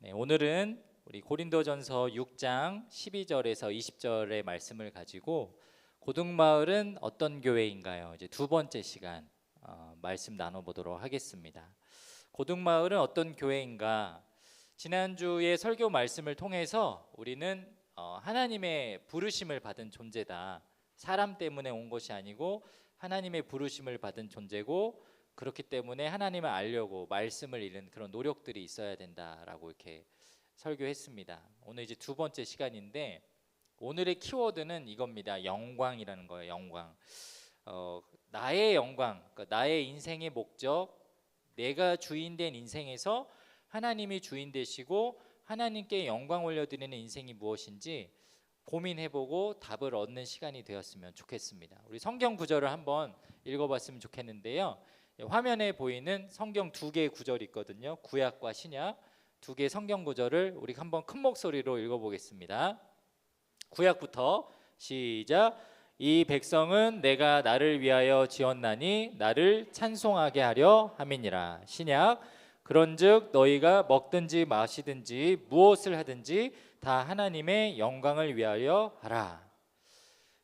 네, 오늘은 우리 고린도전서 6장 12절에서 20절의 말씀을 가지고 고등마을은 어떤 교회인가요? 이제 두 번째 시간 말씀 나눠보도록 하겠습니다. 고등마을은 어떤 교회인가? 지난주에 설교 말씀을 통해서 우리는 하나님의 부르심을 받은 존재다. 사람 때문에 온 것이 아니고 하나님의 부르심을 받은 존재고, 그렇기 때문에 하나님을 알려고 말씀을 읽는 그런 노력들이 있어야 된다라고 이렇게 설교했습니다. 오늘 이제 두 번째 시간인데 오늘의 키워드는 이겁니다. 영광이라는 거예요. 영광. 나의 영광, 그러니까 나의 인생의 목적, 내가 주인된 인생에서 하나님이 주인 되시고 하나님께 영광 올려드리는 인생이 무엇인지 고민해보고 답을 얻는 시간이 되었으면 좋겠습니다. 우리 성경 구절을 한번 읽어봤으면 좋겠는데요. 화면에 보이는 성경 두 개의 구절이 있거든요. 구약과 신약 두 개의 성경 구절을 우리 한번 큰 목소리로 읽어보겠습니다. 구약부터 시작. 이 백성은 내가 나를 위하여 지었나니 나를 찬송하게 하려 함이니라. 신약. 그런즉 너희가 먹든지 마시든지 무엇을 하든지 다 하나님의 영광을 위하여 하라.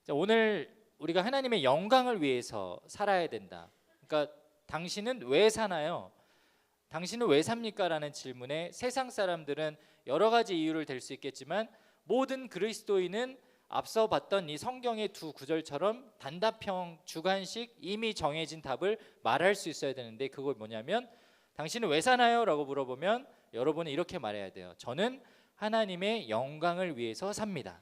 자, 오늘 우리가 하나님의 영광을 위해서 살아야 된다. 그러니까 당신은 왜 사나요? 당신은 왜 삽니까? 라는 질문에 세상 사람들은 여러 가지 이유를 댈 수 있겠지만 모든 그리스도인은 앞서 봤던 이 성경의 두 구절처럼 단답형 주관식 이미 정해진 답을 말할 수 있어야 되는데, 그걸 뭐냐면 당신은 왜 사나요? 라고 물어보면 여러분은 이렇게 말해야 돼요. 저는 하나님의 영광을 위해서 삽니다.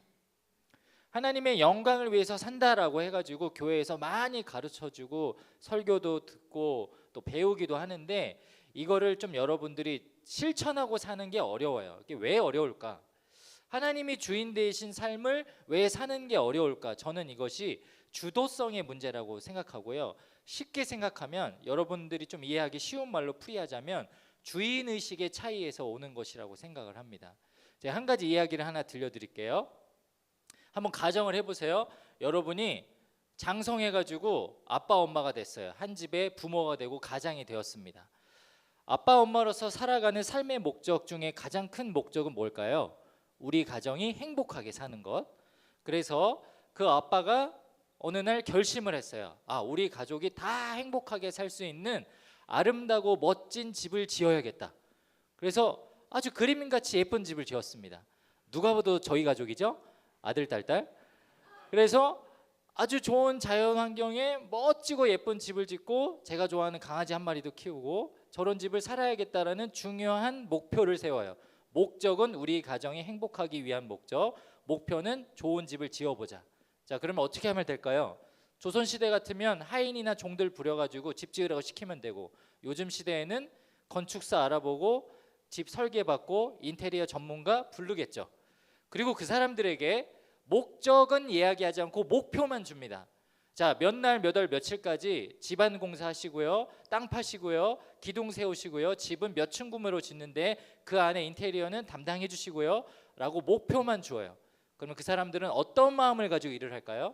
하나님의 영광을 위해서 산다라고 해가지고 교회에서 많이 가르쳐주고 설교도 듣고 또 배우기도 하는데, 이거를 좀 여러분들이 실천하고 사는 게 어려워요. 이게 왜 어려울까? 하나님이 주인 되신 삶을 왜 사는 게 어려울까? 저는 이것이 주도성의 문제라고 생각하고요. 쉽게 생각하면, 여러분들이 좀 이해하기 쉬운 말로 풀이하자면 주인의식의 차이에서 오는 것이라고 생각을 합니다. 제가 한 가지 이야기를 하나 들려드릴게요. 한번 가정을 해보세요. 여러분이 장성해가지고 아빠 엄마가 됐어요. 한 집에 부모가 되고 가장이 되었습니다. 아빠 엄마로서 살아가는 삶의 목적 중에 가장 큰 목적은 뭘까요? 우리 가정이 행복하게 사는 것. 그래서 그 아빠가 어느 날 결심을 했어요. 우리 가족이 다 행복하게 살 수 있는 아름다고 멋진 집을 지어야겠다. 그래서 아주 그림같이 예쁜 집을 지었습니다. 누가 봐도 저희 가족이죠? 아들, 딸. 그래서 아주 좋은 자연 환경에 멋지고 예쁜 집을 짓고 제가 좋아하는 강아지 한 마리도 키우고 저런 집을 살아야겠다라는 중요한 목표를 세워요. 목적은 우리 가정이 행복하기 위한 목적, 목표는 좋은 집을 지어보자. 자, 그러면 어떻게 하면 될까요? 조선시대 같으면 하인이나 종들 부려가지고 집 지으라고 시키면 되고, 요즘 시대에는 건축사 알아보고 집 설계받고 인테리어 전문가 부르겠죠. 그리고 그 사람들에게 목적은 이야기하지 않고 목표만 줍니다. 자, 몇 날 몇 월 며칠까지 집안 공사하시고요, 땅 파시고요, 기둥 세우시고요, 집은 몇 층 구매로 짓는데 그 안에 인테리어는 담당해 주시고요 라고 목표만 주어요. 그러면 그 사람들은 어떤 마음을 가지고 일을 할까요?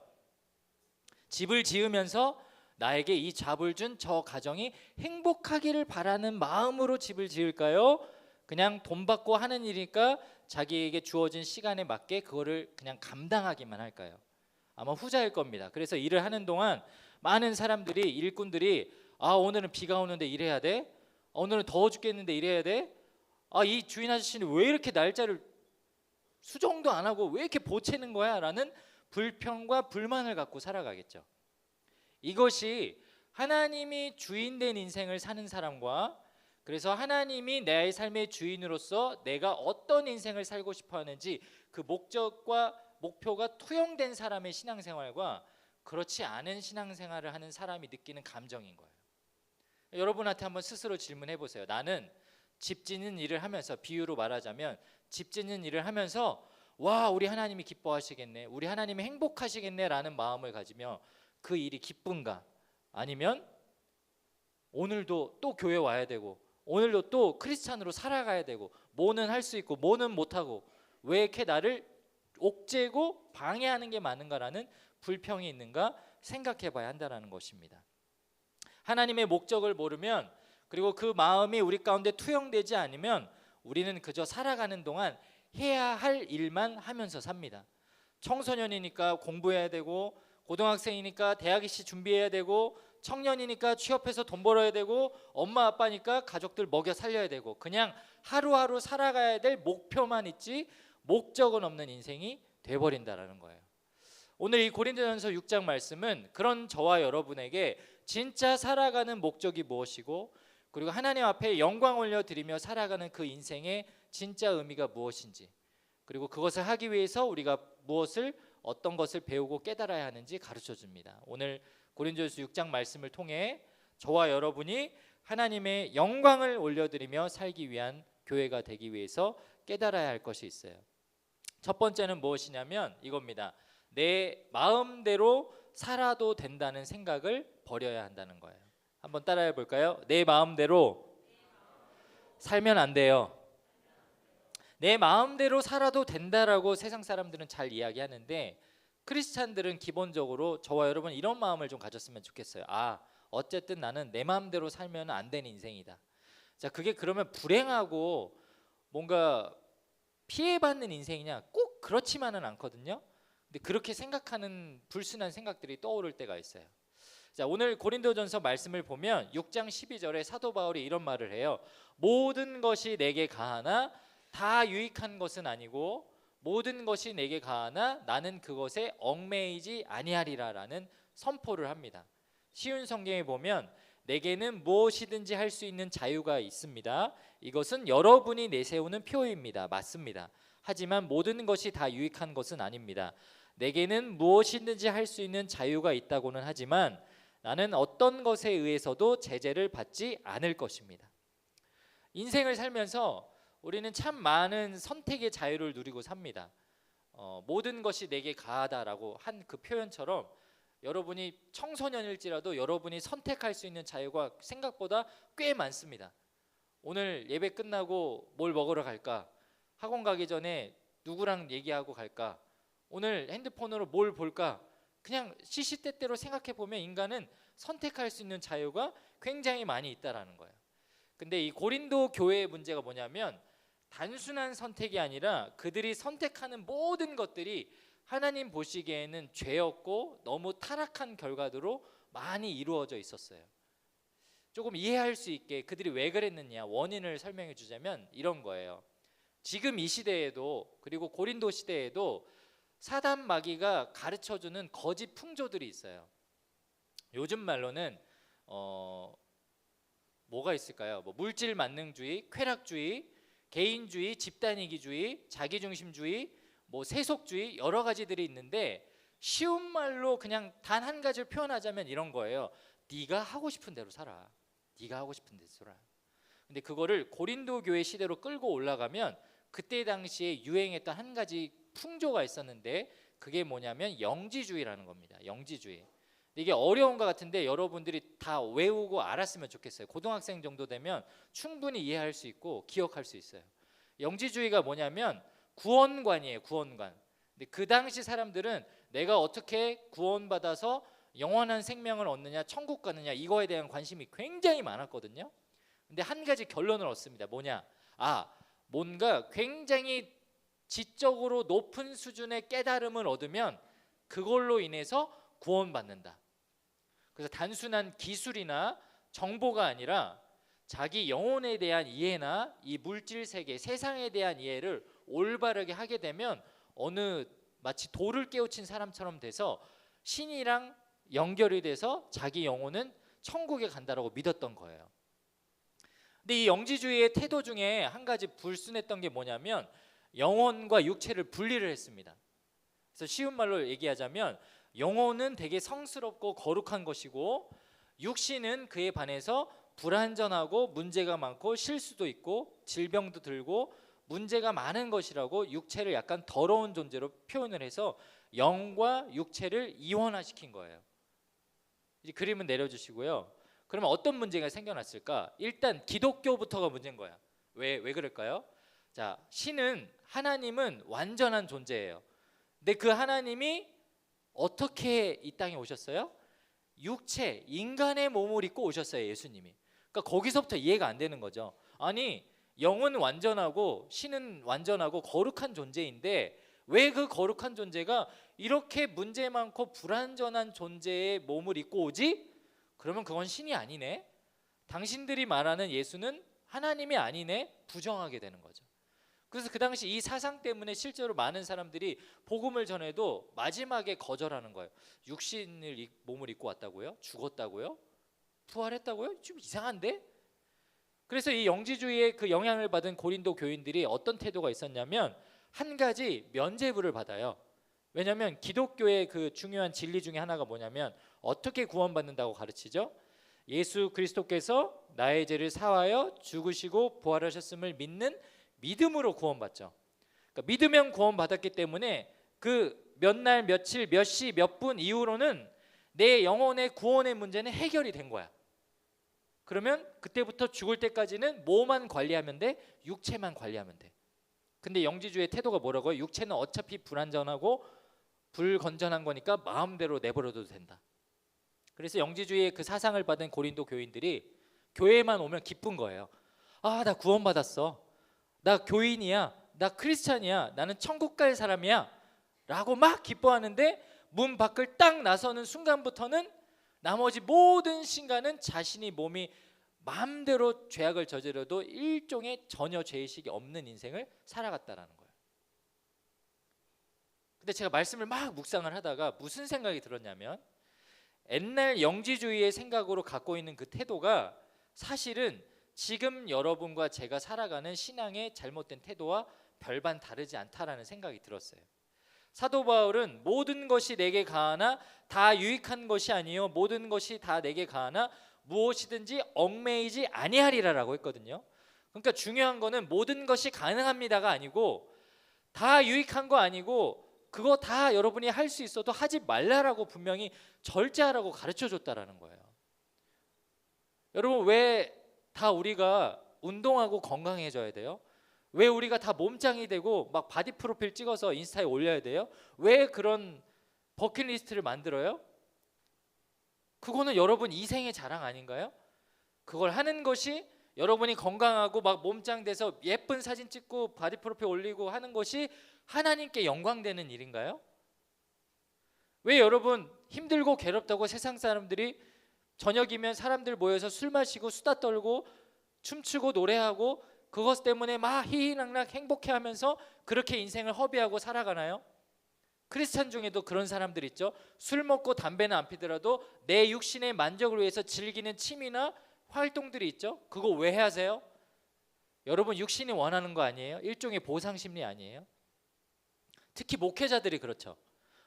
집을 지으면서 나에게 이 잡을 준 저 가정이 행복하기를 바라는 마음으로 집을 지을까요? 그냥 돈 받고 하는 일이니까 자기에게 주어진 시간에 맞게 그거를 그냥 감당하기만 할까요? 아마 후자일 겁니다. 그래서 일을 하는 동안 많은 사람들이, 일꾼들이 오늘은 비가 오는데 일해야 돼? 오늘은 더워 죽겠는데 일해야 돼? 이 주인 아저씨는 왜 이렇게 날짜를 수정도 안 하고 왜 이렇게 보채는 거야? 라는 불평과 불만을 갖고 살아가겠죠. 이것이 하나님이 주인된 인생을 사는 사람과, 그래서 하나님이 내 삶의 주인으로서 내가 어떤 인생을 살고 싶어 하는지 그 목적과 목표가 투영된 사람의 신앙생활과 그렇지 않은 신앙생활을 하는 사람이 느끼는 감정인 거예요. 여러분한테 한번 스스로 질문해 보세요. 나는 집 짓는 일을 하면서, 비유로 말하자면 집 짓는 일을 하면서 우리 하나님이 기뻐하시겠네, 우리 하나님이 행복하시겠네 라는 마음을 가지며 그 일이 기쁜가? 아니면 오늘도 또 교회 와야 되고 오늘도 또 크리스찬으로 살아가야 되고 뭐는 할 수 있고 뭐는 못하고 왜 이렇게 나를 옥죄고 방해하는 게 많은가라는 불평이 있는가 생각해 봐야 한다는 것입니다. 하나님의 목적을 모르면, 그리고 그 마음이 우리 가운데 투영되지 않으면 우리는 그저 살아가는 동안 해야 할 일만 하면서 삽니다. 청소년이니까 공부해야 되고, 고등학생이니까 대학 입시 준비해야 되고, 청년이니까 취업해서 돈 벌어야 되고, 엄마 아빠니까 가족들 먹여 살려야 되고, 그냥 하루하루 살아가야 될 목표만 있지 목적은 없는 인생이 돼버린다라는 거예요. 오늘 이 고린도전서 6장 말씀은 그런 저와 여러분에게 진짜 살아가는 목적이 무엇이고, 그리고 하나님 앞에 영광 올려드리며 살아가는 그 인생의 진짜 의미가 무엇인지, 그리고 그것을 하기 위해서 우리가 어떤 것을 배우고 깨달아야 하는지 가르쳐 줍니다. 오늘 고린도전서 6장 말씀을 통해 저와 여러분이 하나님의 영광을 올려드리며 살기 위한 교회가 되기 위해서 깨달아야 할 것이 있어요. 첫 번째는 무엇이냐면 이겁니다. 내 마음대로 살아도 된다는 생각을 버려야 한다는 거예요. 한번 따라해 볼까요? 내 마음대로 살면 안 돼요. 내 마음대로 살아도 된다라고 세상 사람들은 잘 이야기하는데, 크리스찬들은 기본적으로 저와 여러분 이런 마음을 좀 가졌으면 좋겠어요. 어쨌든 나는 내 마음대로 살면 안 되는 인생이다. 자, 그게 그러면 불행하고 뭔가 피해받는 인생이냐? 꼭 그렇지만은 않거든요. 근데 그렇게 생각하는 불순한 생각들이 떠오를 때가 있어요. 자, 오늘 고린도전서 말씀을 보면 6장 12절에 사도 바울이 이런 말을 해요. 모든 것이 내게 가하나 다 유익한 것은 아니고, 모든 것이 내게 가하나 나는 그것에 얽매이지 아니하리라라는 선포를 합니다. 쉬운 성경에 보면 내게는 무엇이든지 할 수 있는 자유가 있습니다. 이것은 여러분이 내세우는 표입니다. 맞습니다. 하지만 모든 것이 다 유익한 것은 아닙니다. 내게는 무엇이든지 할 수 있는 자유가 있다고는 하지만 나는 어떤 것에 의해서도 제재를 받지 않을 것입니다. 인생을 살면서 우리는 참 많은 선택의 자유를 누리고 삽니다. 모든 것이 내게 가하다라고 한 그 표현처럼 여러분이 청소년일지라도 여러분이 선택할 수 있는 자유가 생각보다 꽤 많습니다. 오늘 예배 끝나고 뭘 먹으러 갈까? 학원 가기 전에 누구랑 얘기하고 갈까? 오늘 핸드폰으로 뭘 볼까? 그냥 시시때때로 생각해 보면 인간은 선택할 수 있는 자유가 굉장히 많이 있다라는 거예요. 근데 이 고린도 교회의 문제가 뭐냐면 단순한 선택이 아니라 그들이 선택하는 모든 것들이 하나님 보시기에는 죄였고 너무 타락한 결과로 많이 이루어져 있었어요. 조금 이해할 수 있게 그들이 왜 그랬느냐 원인을 설명해 주자면 이런 거예요. 지금 이 시대에도, 그리고 고린도 시대에도 사단 마귀가 가르쳐주는 거짓 풍조들이 있어요. 요즘 말로는 뭐가 있을까요? 물질 만능주의, 쾌락주의, 개인주의, 집단이기주의, 자기중심주의, 세속주의, 여러 가지들이 있는데 쉬운 말로 그냥 단 한 가지를 표현하자면 이런 거예요. 네가 하고 싶은 대로 살아. 네가 하고 싶은 대로 살아. 근데 그거를 고린도 교회 시대로 끌고 올라가면 그때 당시에 유행했던 한 가지 풍조가 있었는데 그게 뭐냐면 영지주의라는 겁니다. 영지주의. 이게 어려운 것 같은데 여러분들이 다 외우고 알았으면 좋겠어요. 고등학생 정도 되면 충분히 이해할 수 있고 기억할 수 있어요. 영지주의가 뭐냐면 구원관이에요. 구원관. 근데 그 당시 사람들은 내가 어떻게 구원받아서 영원한 생명을 얻느냐, 천국 가느냐, 이거에 대한 관심이 굉장히 많았거든요. 근데 한 가지 결론을 얻습니다. 뭐냐? 뭔가 굉장히 지적으로 높은 수준의 깨달음을 얻으면 그걸로 인해서 구원받는다. 그래서 단순한 기술이나 정보가 아니라 자기 영혼에 대한 이해나 이 물질 세계, 세상에 대한 이해를 올바르게 하게 되면 마치 돌을 깨우친 사람처럼 돼서 신이랑 연결이 돼서 자기 영혼은 천국에 간다라고 믿었던 거예요. 근데 이 영지주의의 태도 중에 한 가지 불순했던 게 뭐냐면 영혼과 육체를 분리를 했습니다. 그래서 쉬운 말로 얘기하자면 영혼은 되게 성스럽고 거룩한 것이고 육신은 그에 반해서 불완전하고 문제가 많고 실수도 있고 질병도 들고 문제가 많은 것이라고 육체를 약간 더러운 존재로 표현을 해서 영과 육체를 이원화시킨 거예요. 이제 그림은 내려주시고요. 그러면 어떤 문제가 생겨났을까? 일단 기독교부터가 문제인 거야. 왜 그럴까요? 자, 하나님은 완전한 존재예요. 근데 그 하나님이 어떻게 이 땅에 오셨어요? 인간의 몸을 입고 오셨어요. 예수님이. 그러니까 거기서부터 이해가 안 되는 거죠. 아니 영은 완전하고 신은 완전하고 거룩한 존재인데 왜 그 거룩한 존재가 이렇게 문제 많고 불완전한 존재의 몸을 입고 오지? 그러면 그건 신이 아니네. 당신들이 말하는 예수는 하나님이 아니네. 부정하게 되는 거죠. 그래서 그 당시 이 사상 때문에 실제로 많은 사람들이 복음을 전해도 마지막에 거절하는 거예요. 육신을 몸을 입고 왔다고요? 죽었다고요? 부활했다고요? 좀 이상한데? 그래서 이 영지주의의 그 영향을 받은 고린도 교인들이 어떤 태도가 있었냐면 한 가지 면죄부를 받아요. 왜냐하면 기독교의 그 중요한 진리 중에 하나가 뭐냐면 어떻게 구원받는다고 가르치죠? 예수 그리스도께서 나의 죄를 사하여 죽으시고 부활하셨음을 믿는 믿음으로 구원받죠. 그러니까 믿으면 구원받았기 때문에 그 몇 날, 며칠, 몇 시, 몇 분 이후로는 내 영혼의 구원의 문제는 해결이 된 거야. 그러면 그때부터 죽을 때까지는 뭐만 관리하면 돼? 육체만 관리하면 돼. 근데 영지주의 태도가 뭐라고요? 육체는 어차피 불완전하고 불건전한 거니까 마음대로 내버려둬도 된다. 그래서 영지주의의 그 사상을 받은 고린도 교인들이 교회만 오면 기쁜 거예요. 아, 나 구원받았어. 나 교인이야. 나 크리스찬이야. 나는 천국 갈 사람이야. 라고 막 기뻐하는데 문 밖을 딱 나서는 순간부터는 나머지 모든 시간은 자신이 몸이 마음대로 죄악을 저지르도 일종의 전혀 죄의식이 없는 인생을 살아갔다라는 거예요. 근데 제가 말씀을 막 묵상을 하다가 무슨 생각이 들었냐면 옛날 영지주의의 생각으로 갖고 있는 그 태도가 사실은 지금 여러분과 제가 살아가는 신앙의 잘못된 태도와 별반 다르지 않다라는 생각이 들었어요. 사도 바울은 모든 것이 내게 가하나 다 유익한 것이 아니요 모든 것이 다 내게 가하나 무엇이든지 얽매이지 아니하리라라고 했거든요. 그러니까 중요한 거는 모든 것이 가능합니다가 아니고 다 유익한 거 아니고 그거 다 여러분이 할 수 있어도 하지 말라라고 분명히 절제하라고 가르쳐줬다라는 거예요. 여러분 왜 다 우리가 운동하고 건강해져야 돼요? 왜 우리가 다 몸짱이 되고 막 바디 프로필 찍어서 인스타에 올려야 돼요? 왜 그런 버킷리스트를 만들어요? 그거는 여러분 이생의 자랑 아닌가요? 그걸 하는 것이 여러분이 건강하고 막 몸짱 돼서 예쁜 사진 찍고 바디 프로필 올리고 하는 것이 하나님께 영광되는 일인가요? 왜 여러분 힘들고 괴롭다고 세상 사람들이 저녁이면 사람들 모여서 술 마시고 수다 떨고 춤추고 노래하고 그것 때문에 막 희희낙낙 행복해하면서 그렇게 인생을 허비하고 살아가나요? 크리스찬 중에도 그런 사람들 있죠. 술 먹고 담배는 안 피더라도 내 육신의 만족을 위해서 즐기는 취미나 활동들이 있죠. 그거 왜 하세요? 여러분 육신이 원하는 거 아니에요? 일종의 보상 심리 아니에요? 특히 목회자들이 그렇죠.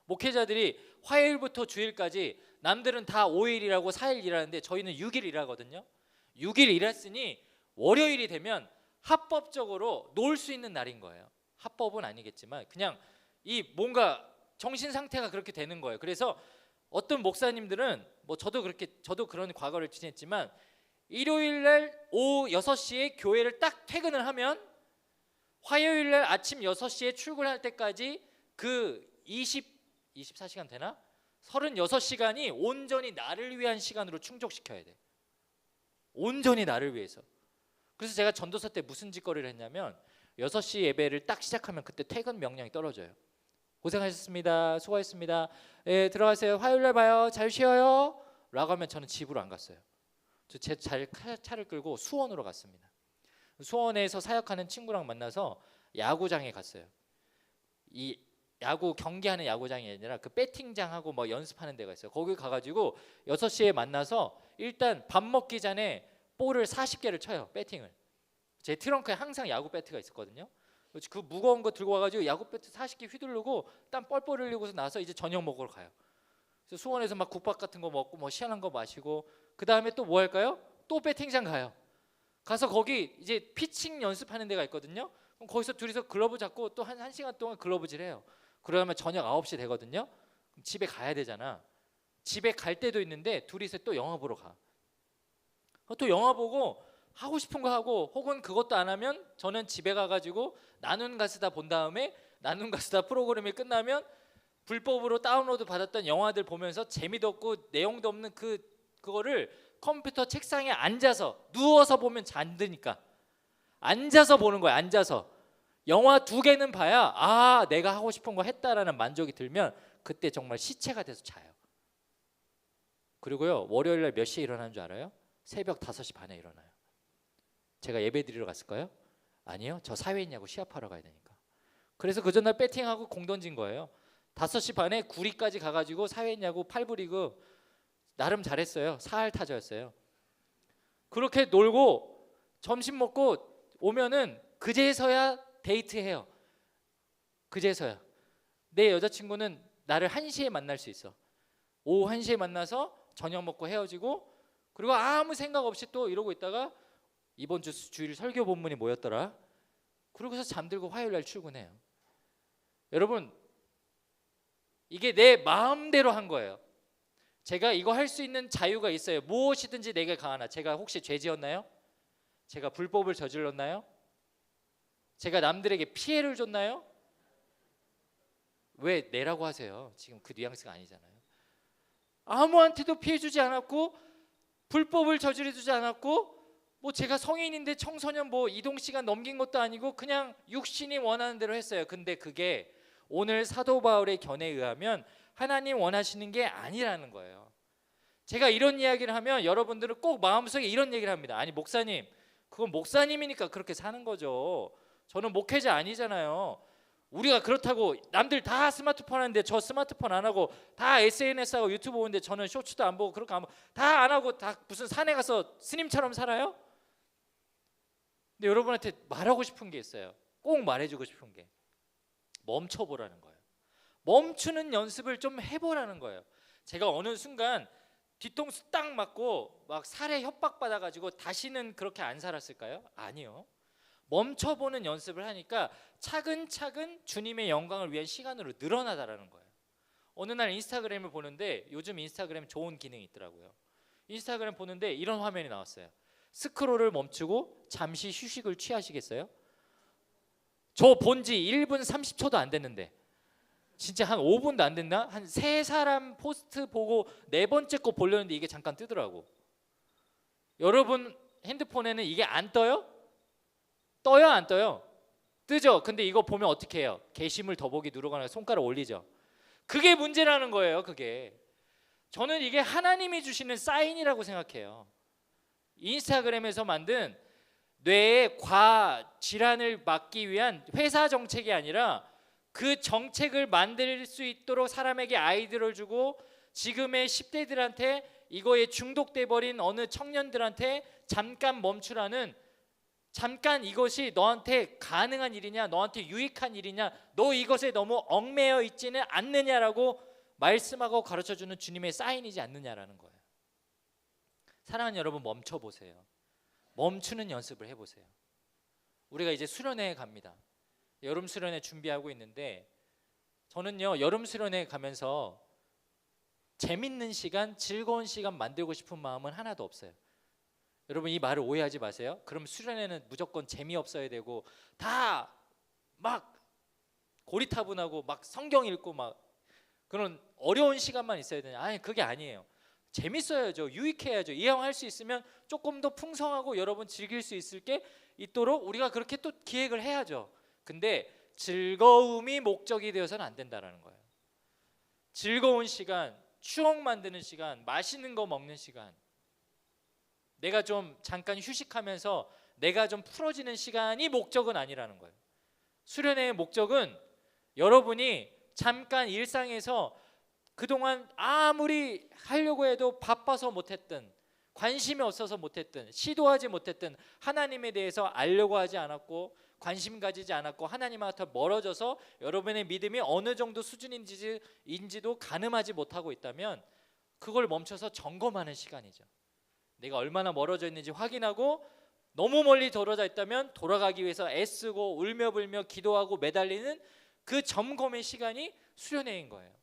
목회자들이 화요일부터 주일까지 남들은 다 5일 일하고 4일 일하는데 저희는 6일 일하거든요. 6일 일했으니 월요일이 되면 합법적으로 놀 수 있는 날인 거예요. 합법은 아니겠지만 그냥 이 뭔가 정신 상태가 그렇게 되는 거예요. 그래서 어떤 목사님들은 뭐 저도 그런 과거를 지냈지만 일요일 날 오후 6시에 교회를 딱 퇴근을 하면 화요일 날 아침 6시에 출근할 때까지 그 24시간 되나? 36시간이 온전히 나를 위한 시간으로 충족시켜야 돼. 온전히 나를 위해서. 그래서 제가 전도서 때 무슨 짓거리를 했냐면 6시 예배를 딱 시작하면 그때 퇴근 명령이 떨어져요. 고생하셨습니다. 수고하셨습니다. 예, 들어가세요. 화요일 날 봐요. 잘 쉬어요. 라고 하면 저는 집으로 안 갔어요. 제 차를 끌고 수원으로 갔습니다. 수원에서 사역하는 친구랑 만나서 야구장에 갔어요. 이 야구 경기하는 야구장이 아니라 그 배팅장하고 뭐 연습하는 데가 있어요. 거기 가가지고 6시에 만나서 일단 밥 먹기 전에 볼을 40개를 쳐요. 배팅을. 제 트렁크에 항상 야구 배트가 있었거든요. 그 무거운 거 들고 와가지고 야구 배트 40개 휘두르고 땀 뻘뻘 흘리고서 나서 이제 저녁 먹으러 가요. 그래서 수원에서 막 국밥 같은 거 먹고 뭐 시원한 거 마시고 그 다음에 또 뭐 할까요? 또 배팅장 가요. 가서 거기 이제 피칭 연습하는 데가 있거든요. 그럼 거기서 둘이서 글러브 잡고 또 한 시간 동안 글러브질 해요. 그러면 저녁 9시 되거든요. 그럼 집에 가야 되잖아. 집에 갈 때도 있는데 둘이서 또 영화 보러 가. 또 영화 보고 하고 싶은 거 하고 혹은 그것도 안 하면 저는 집에 가가지고 나눈 가스다 본 다음에 나눈 가스다 프로그램이 끝나면 불법으로 다운로드 받았던 영화들 보면서 재미도 없고 내용도 없는 그거를 컴퓨터 책상에 앉아서 누워서 보면 잠드니까 앉아서 보는 거예요. 앉아서 영화 2개는 봐야 아 내가 하고 싶은 거 했다라는 만족이 들면 그때 정말 시체가 돼서 자요. 그리고요 월요일날 몇 시에 일어나는 줄 알아요? 새벽 5시 반에 일어나요. 제가 예배 드리러 갔을까요? 아니요, 저 사회 있냐고 시합하러 가야 되니까. 그래서 그 전날 배팅하고 공 던진 거예요. 5시 반에 구리까지 가가지고 사회 있냐고 8부 리그 나름 잘했어요. 4할 타자였어요. 그렇게 놀고 점심 먹고 오면은 그제서야 데이트해요. 그제서야 내 여자친구는 나를 1시에 만날 수 있어. 오후 1시에 만나서 저녁 먹고 헤어지고 그리고 아무 생각 없이 또 이러고 있다가 이번 주 주일 설교 본문이 뭐였더라? 그러고서 잠들고 화요일 날 출근해요. 여러분 이게 내 마음대로 한 거예요. 제가 이거 할 수 있는 자유가 있어요. 무엇이든지 내게 강하나. 제가 혹시 죄 지었나요? 제가 불법을 저질렀나요? 제가 남들에게 피해를 줬나요? 왜 내라고 하세요? 지금 그 뉘앙스가 아니잖아요. 아무한테도 피해 주지 않았고 불법을 저지르 주지 않았고 뭐 제가 성인인데 청소년 뭐 이동 시간 넘긴 것도 아니고 그냥 육신이 원하는 대로 했어요. 근데 그게 오늘 사도 바울의 견해에 의하면 하나님 원하시는 게 아니라는 거예요. 제가 이런 이야기를 하면 여러분들은 꼭 마음속에 이런 얘기를 합니다. 아니 목사님, 그건 목사님이니까 그렇게 사는 거죠. 저는 목회자 아니잖아요. 우리가 그렇다고 남들 다 스마트폰 하는데 저 스마트폰 안 하고 다 SNS하고 유튜브 보는데 저는 쇼츠도 안 보고 그렇게 다 안 하고 다 무슨 산에 가서 스님처럼 살아요? 근데 여러분한테 말하고 싶은 게 있어요. 꼭 말해주고 싶은 게 멈춰보라는 거예요. 멈추는 연습을 좀 해보라는 거예요. 제가 어느 순간 뒤통수 딱 맞고 막 살해 협박받아가지고 다시는 그렇게 안 살았을까요? 아니요. 멈춰보는 연습을 하니까 차근차근 주님의 영광을 위한 시간으로 늘어나다라는 거예요. 어느 날 인스타그램을 보는데 요즘 인스타그램 좋은 기능이 있더라고요. 인스타그램 보는데 이런 화면이 나왔어요. 스크롤을 멈추고 잠시 휴식을 취하시겠어요? 저 본지 1분 30초도 안 됐는데 진짜 한 5분도 안 됐나? 한 3사람 포스트 보고 4번째 거 보려는데 이게 잠깐 뜨더라고. 여러분 핸드폰에는 이게 안 떠요? 떠요 안 떠요? 뜨죠? 근데 이거 보면 어떻게 해요? 게시물 더보기 누르거나 손가락 올리죠. 그게 문제라는 거예요. 그게 저는 이게 하나님이 주시는 사인이라고 생각해요. 인스타그램에서 만든 뇌의 과질환을 막기 위한 회사 정책이 아니라 그 정책을 만들 수 있도록 사람에게 아이디어를 주고 지금의 10대들한테 이거에 중독돼 버린 어느 청년들한테 잠깐 멈추라는, 잠깐 이것이 너한테 가능한 일이냐, 너한테 유익한 일이냐, 너 이것에 너무 얽매여 있지는 않느냐라고 말씀하고 가르쳐주는 주님의 사인이지 않느냐라는 거예요. 사랑하는 여러분, 멈춰보세요. 멈추는 연습을 해보세요. 우리가 이제 수련회에 갑니다. 여름 수련회 준비하고 있는데 저는요 여름 수련회 가면서 재밌는 시간, 즐거운 시간 만들고 싶은 마음은 하나도 없어요. 여러분 이 말을 오해하지 마세요. 그럼 수련회는 무조건 재미없어야 되고 다 막 고리타분하고 막 성경 읽고 막 그런 어려운 시간만 있어야 되냐? 아니 그게 아니에요. 재밌어야죠. 유익해야죠. 이왕할 수 있으면 조금 더 풍성하고 여러분 즐길 수 있도록 우리가 그렇게 또 기획을 해야죠. 근데 즐거움이 목적이 되어서는 안 된다라는 거예요. 즐거운 시간, 추억 만드는 시간, 맛있는 거 먹는 시간, 내가 좀 잠깐 휴식하면서 내가 좀 풀어지는 시간이 목적은 아니라는 거예요. 수련회의 목적은 여러분이 잠깐 일상에서 그동안 아무리 하려고 해도 바빠서 못했던, 관심이 없어서 못했던, 시도하지 못했던 하나님에 대해서 알려고 하지 않았고 관심 가지지 않았고 하나님한테 멀어져서 여러분의 믿음이 어느 정도 수준인지도 가늠하지 못하고 있다면 그걸 멈춰서 점검하는 시간이죠. 내가 얼마나 멀어져 있는지 확인하고 너무 멀리 떨어져 있다면 돌아가기 위해서 애쓰고 울며불며 기도하고 매달리는 그 점검의 시간이 수련회인 거예요.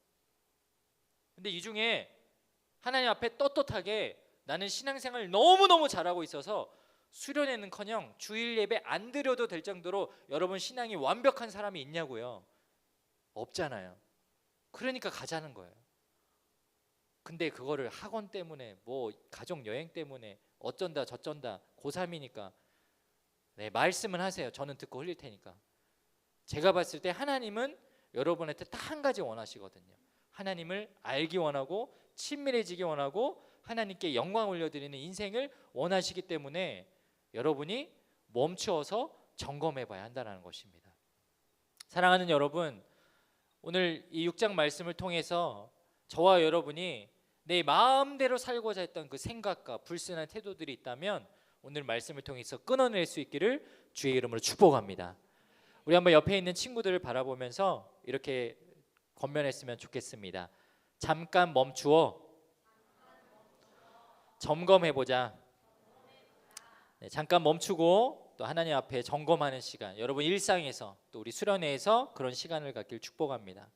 근데 이 중에 하나님 앞에 떳떳하게 나는 신앙생활을 너무너무 잘하고 있어서 수련회는커녕 주일 예배 안 드려도 될 정도로 여러분 신앙이 완벽한 사람이 있냐고요? 없잖아요. 그러니까 가자는 거예요. 근데 그거를 학원 때문에 뭐 가족 여행 때문에 어쩐다 저쩐다 고3이니까 네, 말씀은 하세요. 저는 듣고 흘릴 테니까. 제가 봤을 때 하나님은 여러분한테 딱 한 가지 원하시거든요. 하나님을 알기 원하고 친밀해지기 원하고 하나님께 영광 올려드리는 인생을 원하시기 때문에 여러분이 멈추어서 점검해 봐야 한다는 것입니다. 사랑하는 여러분, 오늘 이 6장 말씀을 통해서 저와 여러분이 내 마음대로 살고자 했던 그 생각과 불순한 태도들이 있다면 오늘 말씀을 통해서 끊어낼 수 있기를 주의 이름으로 축복합니다. 우리 한번 옆에 있는 친구들을 바라보면서 이렇게 권면했으면 좋겠습니다. 잠깐 멈추어 점검해보자. 네, 잠깐 멈추고 또 하나님 앞에 점검하는 시간, 여러분 일상에서 또 우리 수련회에서 그런 시간을 갖길 축복합니다.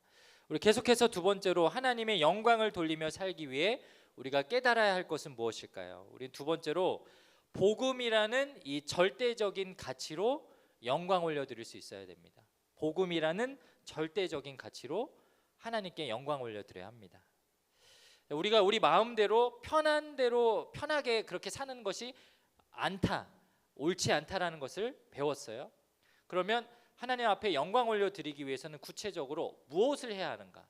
우리 계속해서 두 번째로 하나님의 영광을 돌리며 살기 위해 우리가 깨달아야 할 것은 무엇일까요? 우리 두 번째로 복음이라는 이 절대적인 가치로 영광 올려드릴 수 있어야 됩니다. 복음이라는 절대적인 가치로 하나님께 영광 올려드려야 합니다. 우리가 우리 마음대로 편한 대로 편하게 그렇게 사는 것이 옳지 않다라는 것을 배웠어요. 그러면 하나님 앞에 영광 올려드리기 위해서는 구체적으로 무엇을 해야 하는가?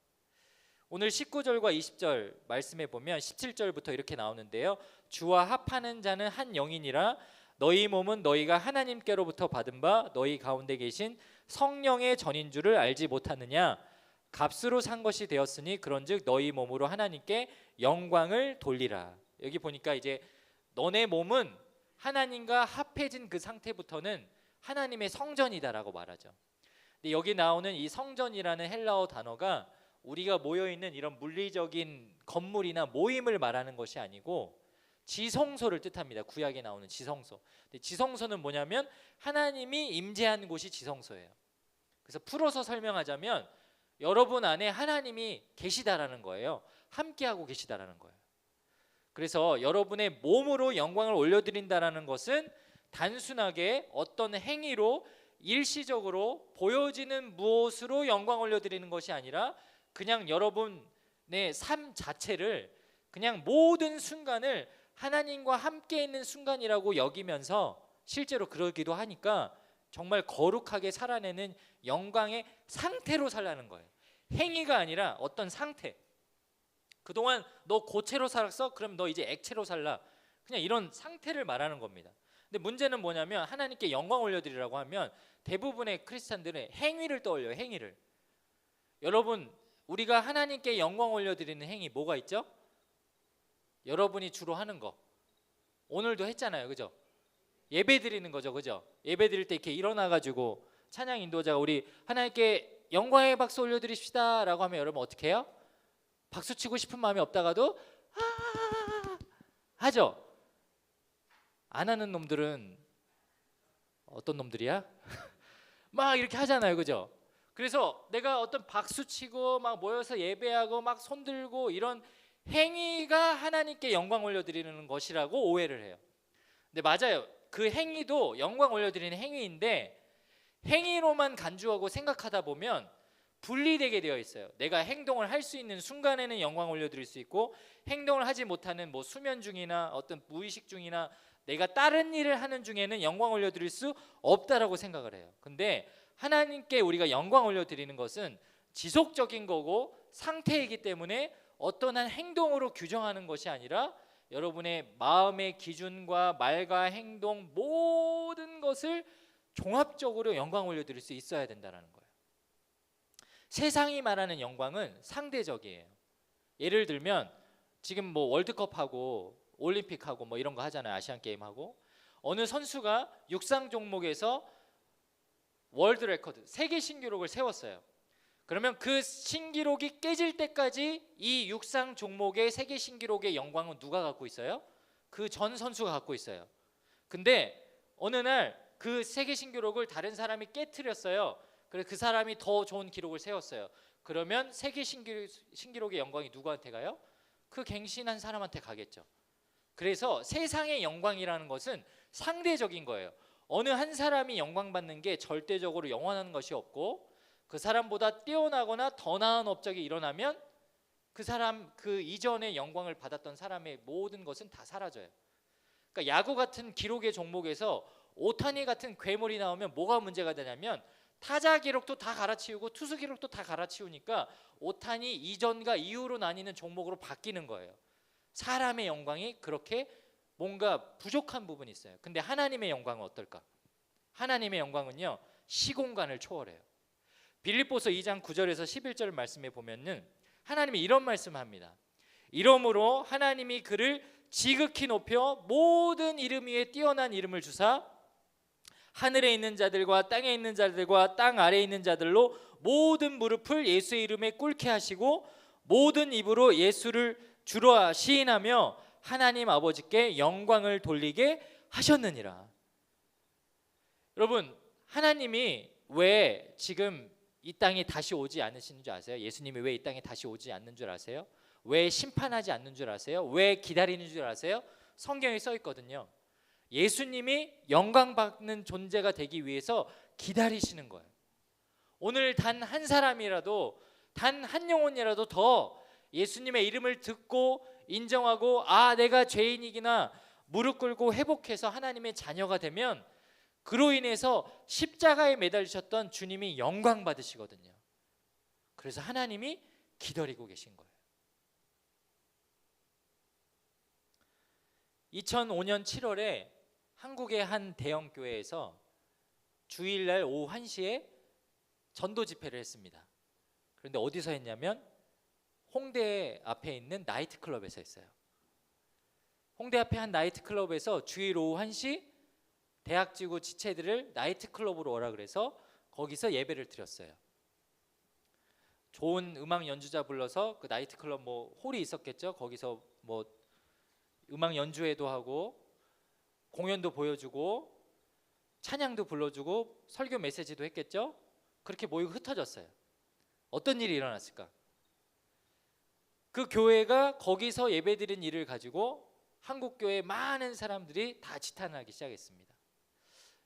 오늘 19절과 20절 말씀에 보면 17절부터 이렇게 나오는데요. 주와 합하는 자는 한 영이니라. 너희 몸은 너희가 하나님께로부터 받은 바 너희 가운데 계신 성령의 전인 줄을 알지 못하느냐? 값으로 산 것이 되었으니 그런즉 너희 몸으로 하나님께 영광을 돌리라. 여기 보니까 이제 너네 몸은 하나님과 합해진 그 상태부터는 하나님의 성전이다라고 말하죠. 근데 여기 나오는 이 성전이라는 헬라어 단어가 우리가 모여 있는 이런 물리적인 건물이나 모임을 말하는 것이 아니고 지성소를 뜻합니다. 구약에 나오는 지성소. 근데 지성소는 뭐냐면 하나님이 임재한 곳이 지성소예요. 그래서 풀어서 설명하자면 여러분 안에 하나님이 계시다라는 거예요. 함께하고 계시다라는 거예요. 그래서 여러분의 몸으로 영광을 올려드린다라는 것은 단순하게 어떤 행위로 일시적으로 보여지는 무엇으로 영광 올려드리는 것이 아니라 그냥 여러분의 삶 자체를 그냥 모든 순간을 하나님과 함께 있는 순간이라고 여기면서 실제로 그러기도 하니까 정말 거룩하게 살아내는 영광의 상태로 살라는 거예요. 행위가 아니라 어떤 상태. 그동안 너 고체로 살았어? 그럼 너 이제 액체로 살라. 그냥 이런 상태를 말하는 겁니다. 근데 문제는 뭐냐면 하나님께 영광 올려드리라고 하면 대부분의 크리스찬들은 행위를 떠올려요. 행위를. 여러분, 우리가 하나님께 영광 올려드리는 행위 뭐가 있죠? 여러분이 주로 하는 거 오늘도 했잖아요. 그죠? 예배 드리는 거죠. 그죠? 예배 드릴 때 이렇게 일어나가지고 찬양 인도자가 우리 하나님께 영광의 박수 올려드립시다 라고 하면 여러분 어떻게 해요? 박수 치고 싶은 마음이 없다가도 하죠? 안 하는 놈들은 어떤 놈들이야? 막 이렇게 하잖아요. 그죠? 그래서 내가 어떤 박수 치고 막 모여서 예배하고 막 손들고 이런 행위가 하나님께 영광 올려드리는 것이라고 오해를 해요. 근데 맞아요. 그 행위도 영광 올려드리는 행위인데 행위로만 간주하고 생각하다 보면 분리되게 되어 있어요. 내가 행동을 할 수 있는 순간에는 영광 올려드릴 수 있고 행동을 하지 못하는 뭐 수면 중이나 어떤 무의식 중이나 내가 다른 일을 하는 중에는 영광 올려드릴 수 없다라고 생각을 해요. 근데 하나님께 우리가 영광 올려드리는 것은 지속적인 거고 상태이기 때문에 어떤 한 행동으로 규정하는 것이 아니라 여러분의 마음의 기준과 말과 행동 모든 것을 종합적으로 영광 올려드릴 수 있어야 된다는 거예요. 세상이 말하는 영광은 상대적이에요. 예를 들면 지금 뭐 월드컵하고 올림픽하고 뭐 이런 거 하잖아요. 아시안 게임하고 어느 선수가 육상 종목에서 월드 레코드 세계 신기록을 세웠어요. 그러면 그 신기록이 깨질 때까지 이 육상 종목의 세계 신기록의 영광은 누가 갖고 있어요? 그 전 선수가 갖고 있어요. 근데 어느 날 그 세계 신기록을 다른 사람이 깨트렸어요. 그래서 그 사람이 더 좋은 기록을 세웠어요. 그러면 세계 신기록의 영광이 누구한테 가요? 그 갱신한 사람한테 가겠죠. 그래서 세상의 영광이라는 것은 상대적인 거예요. 어느 한 사람이 영광 받는 게 절대적으로 영원한 것이 없고 그 사람보다 뛰어나거나 더 나은 업적이 일어나면 그 사람 그 이전에 영광을 받았던 사람의 모든 것은 다 사라져요. 그러니까 야구 같은 기록의 종목에서 오타니 같은 괴물이 나오면 뭐가 문제가 되냐면 타자 기록도 다 갈아치우고 투수 기록도 다 갈아치우니까 오타니 이전과 이후로 나뉘는 종목으로 바뀌는 거예요. 사람의 영광이 그렇게 뭔가 부족한 부분이 있어요. 근데 하나님의 영광은 어떨까? 하나님의 영광은요, 시공간을 초월해요. 빌립보서 2장 9절에서 11절 말씀에 보면은 하나님이 이런 말씀을 합니다. 이러므로 하나님이 그를 지극히 높여 모든 이름 위에 뛰어난 이름을 주사 하늘에 있는 자들과 땅에 있는 자들과 땅 아래에 있는 자들로 모든 무릎을 예수의 이름에 꿇게 하시고 모든 입으로 예수를 주로 시인하며 하나님 아버지께 영광을 돌리게 하셨느니라. 여러분, 하나님이 왜 지금 이 땅에 다시 오지 않으시는 줄 아세요? 예수님이 왜 이 땅에 다시 오지 않는 줄 아세요? 왜 심판하지 않는 줄 아세요? 왜 기다리는 줄 아세요? 성경에 써 있거든요. 예수님이 영광 받는 존재가 되기 위해서 기다리시는 거예요. 오늘 단 한 사람이라도, 단 한 영혼이라도 더 예수님의 이름을 듣고 인정하고 내가 죄인이구나 무릎 꿇고 회복해서 하나님의 자녀가 되면 그로 인해서 십자가에 매달리셨던 주님이 영광 받으시거든요. 그래서 하나님이 기다리고 계신 거예요. 2005년 7월에 한국의 한 대형 교회에서 주일날 오후 1시에 전도 집회를 했습니다. 그런데 어디서 했냐면 홍대 앞에 있는 나이트클럽에서 했어요. 홍대 앞에 한 나이트클럽에서 주일 오후 1시 대학지구 지체들을 나이트클럽으로 오라 그래서 거기서 예배를 드렸어요. 좋은 음악 연주자 불러서 그 나이트클럽 홀이 있었겠죠. 거기서 음악 연주회도 하고 공연도 보여주고 찬양도 불러주고 설교 메시지도 했겠죠. 그렇게 모이고 흩어졌어요. 어떤 일이 일어났을까? 그 교회가 거기서 예배드린 일을 가지고 한국교회 많은 사람들이 다 지탄하기 시작했습니다.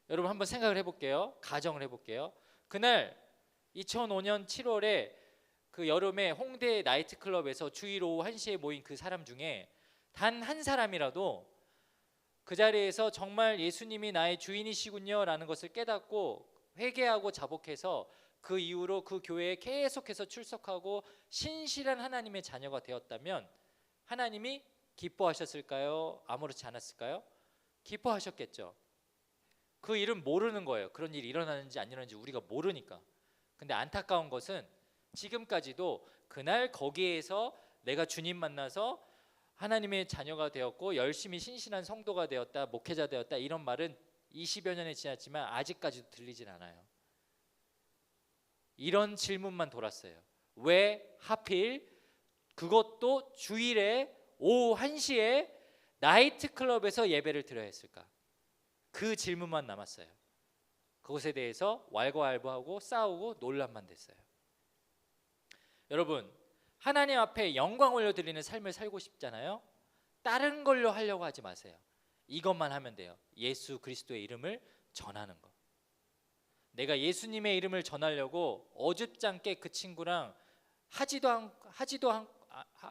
여러분 한번 생각을 해볼게요. 가정을 해볼게요. 그날 2005년 7월에 그 여름에 홍대 나이트클럽에서 주일 오후 1시에 모인 그 사람 중에 단 한 사람이라도 그 자리에서 정말 예수님이 나의 주인이시군요 라는 것을 깨닫고 회개하고 자복해서 그 이후로 그 교회에 계속해서 출석하고 신실한 하나님의 자녀가 되었다면 하나님이 기뻐하셨을까요? 아무렇지 않았을까요? 기뻐하셨겠죠. 그 일은 모르는 거예요. 그런 일이 일어나는지 안 일어나는지 우리가 모르니까. 근데 안타까운 것은 지금까지도 그날 거기에서 내가 주님 만나서 하나님의 자녀가 되었고 열심히 신실한 성도가 되었다, 목회자 되었다 이런 말은 20여 년이 지났지만 아직까지도 들리진 않아요. 이런 질문만 돌았어요. 왜 하필 그것도 주일에 오후 1시에 나이트클럽에서 예배를 드려야 했을까? 그 질문만 남았어요. 그것에 대해서 왈가왈부하고 싸우고 논란만 됐어요. 여러분, 하나님 앞에 영광 올려드리는 삶을 살고 싶잖아요. 다른 걸로 하려고 하지 마세요. 이것만 하면 돼요. 예수 그리스도의 이름을 전하는 거. 내가 예수님의 이름을 전하려고 어줍지 않게 그 친구랑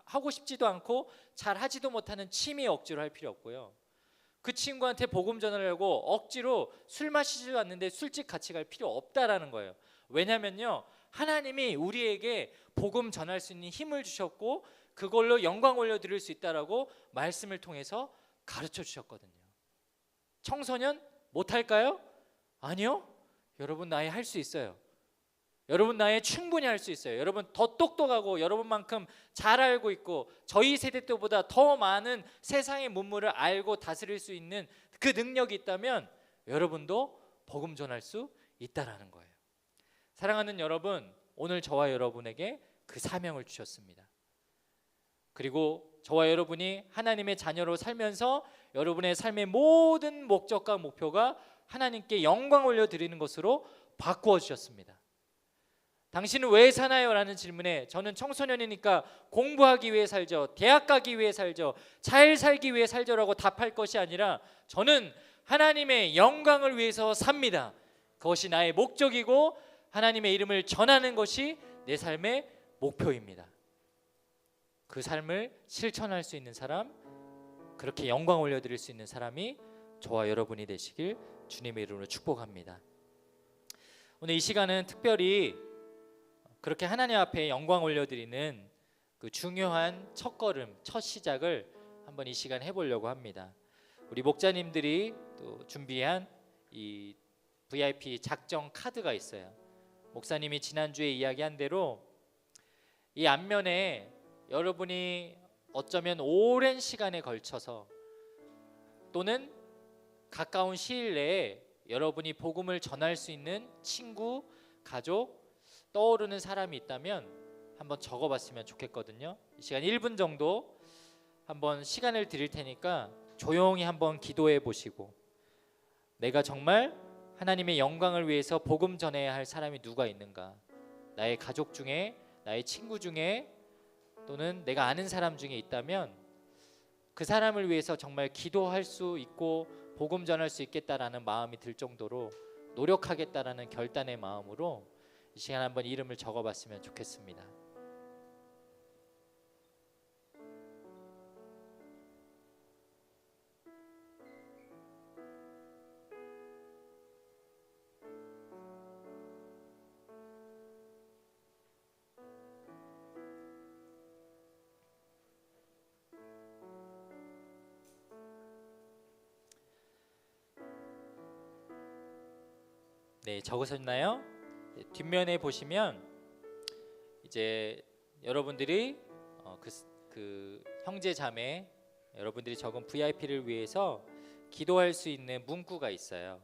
하고 싶지도 않고 잘 하지도 못하는 취미 억지로 할 필요 없고요. 그 친구한테 복음 전하려고 억지로 술 마시지도 않는데 술집 같이 갈 필요 없다라는 거예요. 왜냐면요, 하나님이 우리에게 복음 전할 수 있는 힘을 주셨고 그걸로 영광 올려드릴 수 있다라고 말씀을 통해서 가르쳐 주셨거든요. 청소년 못할까요? 아니요. 여러분 나이 할 수 있어요. 여러분 나이 충분히 할 수 있어요. 여러분 더 똑똑하고 여러분만큼 잘 알고 있고 저희 세대 때보다 더 많은 세상의 문물을 알고 다스릴 수 있는 그 능력이 있다면 여러분도 복음 전할 수 있다라는 거예요. 사랑하는 여러분, 오늘 저와 여러분에게 그 사명을 주셨습니다. 그리고 저와 여러분이 하나님의 자녀로 살면서 여러분의 삶의 모든 목적과 목표가 하나님께 영광 올려드리는 것으로 바꾸어 주셨습니다. 당신은 왜 사나요? 라는 질문에 저는 청소년이니까 공부하기 위해 살죠, 대학 가기 위해 살죠, 잘 살기 위해 살죠라고 답할 것이 아니라 저는 하나님의 영광을 위해서 삽니다. 그것이 나의 목적이고 하나님의 이름을 전하는 것이 내 삶의 목표입니다. 그 삶을 실천할 수 있는 사람, 그렇게 영광 올려드릴 수 있는 사람이 저와 여러분이 되시길 주님의 이름으로 축복합니다. 오늘 이 시간은 특별히 그렇게 하나님 앞에 영광 올려드리는 그 중요한 첫걸음, 첫 시작을 한번 이 시간 해보려고 합니다. 우리 목자님들이 또 준비한 이 VIP 작정 카드가 있어요. 목사님이 지난주에 이야기한 대로 이 앞면에 여러분이 어쩌면 오랜 시간에 걸쳐서 또는 가까운 시일 내에 여러분이 복음을 전할 수 있는 친구, 가족, 떠오르는 사람이 있다면 한번 적어봤으면 좋겠거든요. 이 시간 1분 정도 한번 시간을 드릴 테니까 조용히 한번 기도해 보시고, 내가 정말 하나님의 영광을 위해서 복음 전해야 할 사람이 누가 있는가, 나의 가족 중에, 나의 친구 중에, 또는 내가 아는 사람 중에 있다면 그 사람을 위해서 정말 기도할 수 있고 복음 전할 수 있겠다라는 마음이 들 정도로 노력하겠다라는 결단의 마음으로 이 시간 한번 이름을 적어봤으면 좋겠습니다. 네, 적으셨나요? 네, 뒷면에 보시면 이제 여러분들이 그 형제 자매 여러분들이 적은 VIP를 위해서 기도할 수 있는 문구가 있어요.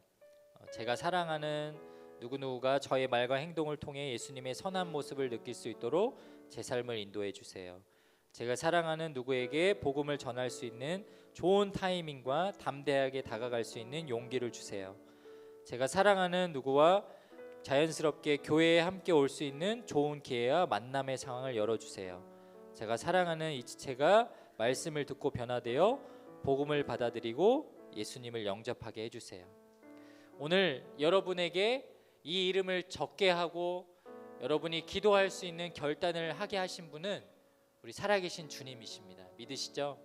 제가 사랑하는 누구누구가 저의 말과 행동을 통해 예수님의 선한 모습을 느낄 수 있도록 제 삶을 인도해 주세요. 제가 사랑하는 누구에게 복음을 전할 수 있는 좋은 타이밍과 담대하게 다가갈 수 있는 용기를 주세요. 제가 사랑하는 누구와 자연스럽게 교회에 함께 올 수 있는 좋은 기회와 만남의 상황을 열어주세요. 제가 사랑하는 이 지체가 말씀을 듣고 변화되어 복음을 받아들이고 예수님을 영접하게 해주세요. 오늘 여러분에게 이 이름을 적게 하고 여러분이 기도할 수 있는 결단을 하게 하신 분은 우리 살아계신 주님이십니다. 믿으시죠?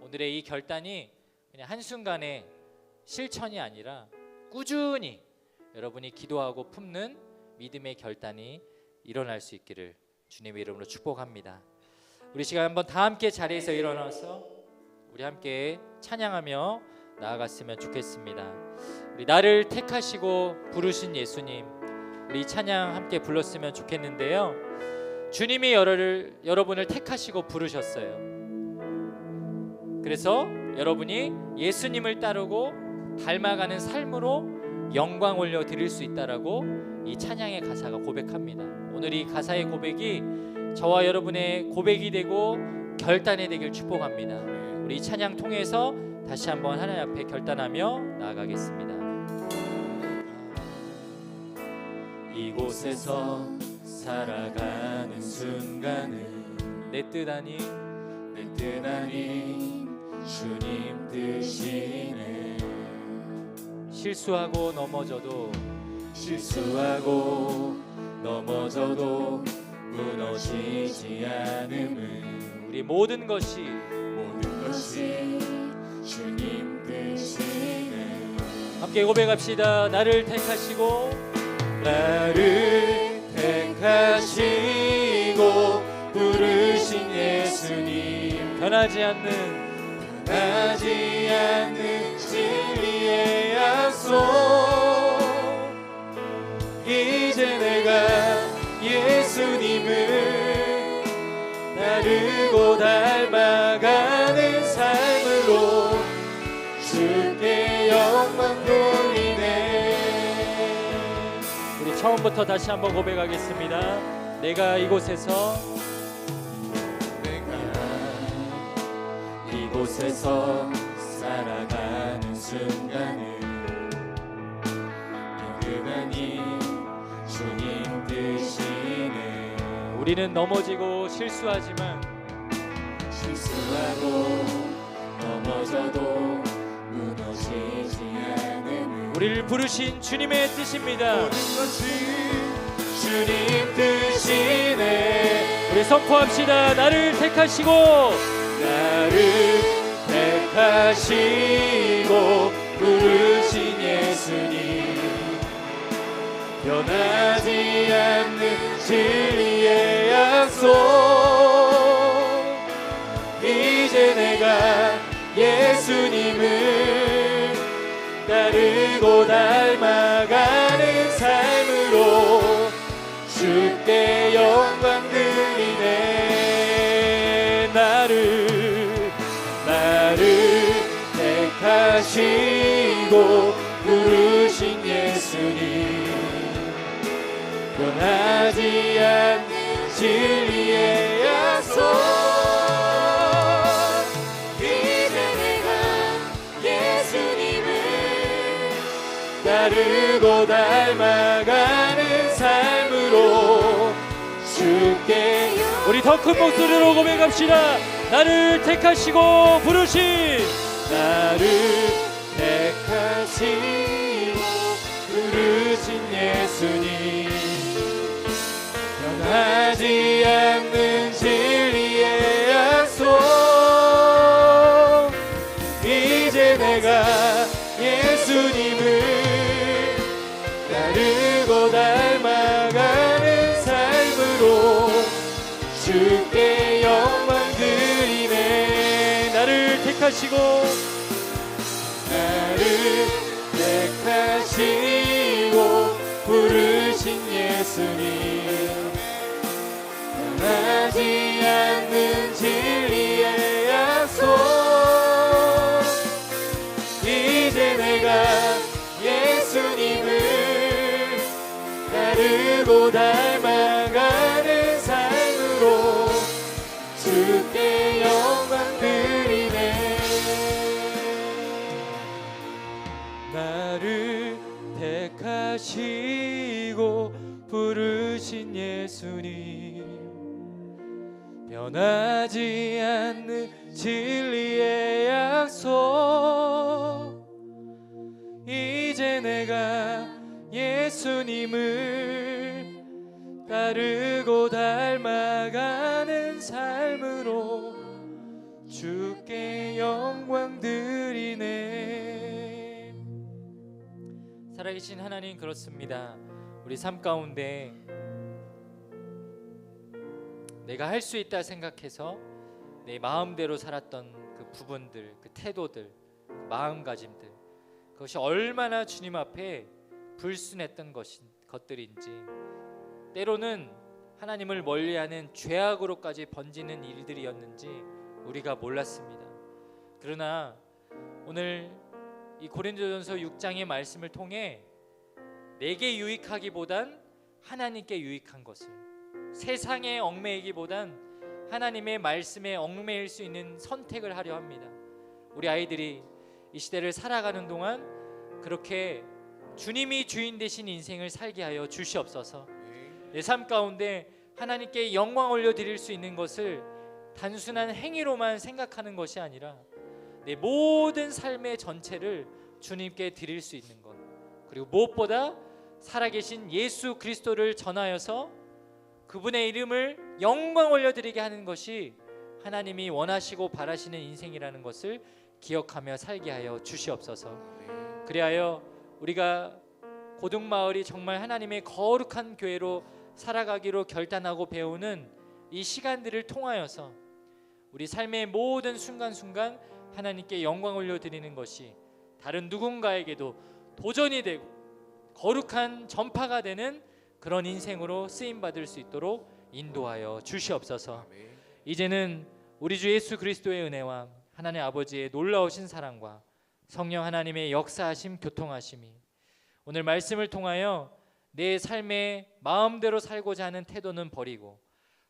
오늘의 이 결단이 그냥 한순간에 실천이 아니라 꾸준히 여러분이 기도하고 품는 믿음의 결단이 일어날 수 있기를 주님의 이름으로 축복합니다. 우리 시간 한번 다 함께 자리에서 일어나서 우리 함께 찬양하며 나아갔으면 좋겠습니다. 우리 나를 택하시고 부르신 예수님, 우리 찬양 함께 불렀으면 좋겠는데요. 주님이 여러분을 택하시고 부르셨어요. 그래서 여러분이 예수님을 따르고 닮아가는 삶으로 영광 올려 드릴 수 있다라고 이 찬양의 가사가 고백합니다. 오늘 이 가사의 고백이 저와 여러분의 고백이 되고 결단이 되길 축복합니다. 우리 이 찬양 통해서 다시 한번 하나님 앞에 결단하며 나아가겠습니다. 이곳에서 살아가는 순간은 내 뜻 아닌 주님 뜻이네. 실수하고 넘어져도 무너지지 않음은 우리 모든 것이 주님 뜻이네. 함께 고백합시다. 나를 택하시고 부르신 예수님, 변하지 않는 진리의 약속. 이제 내가 예수님을 따르고 닮아가는 삶으로 주께 영광 돌리네. 우리 처음부터 다시 한번 고백하겠습니다. 내가 이곳에서 살아가는 순간은 그만이 주님 뜻이네. 우리는 넘어지고 실수하지만 넘어져도 무너지지 않는 우리를 부르신 주님의 뜻입니다. 모든 것이 주님 뜻이네. 우리 선포합시다. 나를 택하시고 부르신 예수님, 변하지 않는 진리의 약속. 이제 내가 예수님을 따르고 닮아가는 삶으로 주께 영광 드리네. 나를 택하시고 부르신 예수님, 변하지 않는 진리의 약속. 이제 내가 예수님을 따르고 닮아가는 삶으로 주께. 우리 더 큰 목소리로 고백합시다. 나를 택하시고 부르신, 나를 택하시고 부르신 예수님, 변하지 않는 진리의 약속. 이제 내가 예수님을 따르고 닮아가는 삶으로 주께 영광 드리네. 나를 택하시고 부르신 예수님, 변하지 않는 진리의 약속. 이제 내가 예수님을 따르고 닮아가는 삶으로 주께 영광 드리네. 나를 택하시고 부르신 예수님, 변하지 않는 진리의 약속. 이제 내가 예수님을 따르고 닮아가는 삶으로 주께 영광 드리네. 살아계신 하나님, 그렇습니다. 우리 삶 가운데 내가 할 수 있다 생각해서 내 마음대로 살았던 그 부분들, 그 태도들, 그 마음가짐들, 그것이 얼마나 주님 앞에 불순했던 것들인지, 때로는 하나님을 멀리하는 죄악으로까지 번지는 일들이었는지 우리가 몰랐습니다. 그러나 오늘 이 고린도전서 6장의 말씀을 통해 내게 유익하기보단 하나님께 유익한 것을, 세상에 얽매이기보단 하나님의 말씀에 얽매일 수 있는 선택을 하려 합니다. 우리 아이들이 이 시대를 살아가는 동안 그렇게 주님이 주인 되신 인생을 살게 하여 주시옵소서. 내 삶 가운데 하나님께 영광 올려드릴 수 있는 것을 단순한 행위로만 생각하는 것이 아니라 내 모든 삶의 전체를 주님께 드릴 수 있는 것, 그리고 무엇보다 살아계신 예수 그리스도를 전하여서 그분의 이름을 영광 올려드리게 하는 것이 하나님이 원하시고 바라시는 인생이라는 것을 기억하며 살게 하여 주시옵소서. 그리하여 우리가 고등마을이 정말 하나님의 거룩한 교회로 살아가기로 결단하고 배우는 이 시간들을 통하여서 우리 삶의 모든 순간순간 하나님께 영광 올려드리는 것이 다른 누군가에게도 도전이 되고 거룩한 전파가 되는 그런 인생으로 쓰임받을 수 있도록 인도하여 주시옵소서. 이제는 우리 주 예수 그리스도의 은혜와 하나님 아버지의 놀라우신 사랑과 성령 하나님의 역사하심, 교통하심이 오늘 말씀을 통하여 내 삶의 마음대로 살고자 하는 태도는 버리고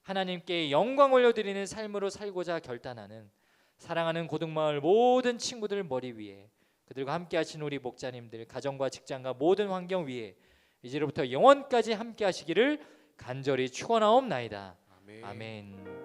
하나님께 영광 올려드리는 삶으로 살고자 결단하는 사랑하는 고등마을 모든 친구들 머리 위에, 그들과 함께 하신 우리 목자님들 가정과 직장과 모든 환경 위에 이제로부터 영원까지 함께 하시기를 간절히 축원하옵나이다. 아멘.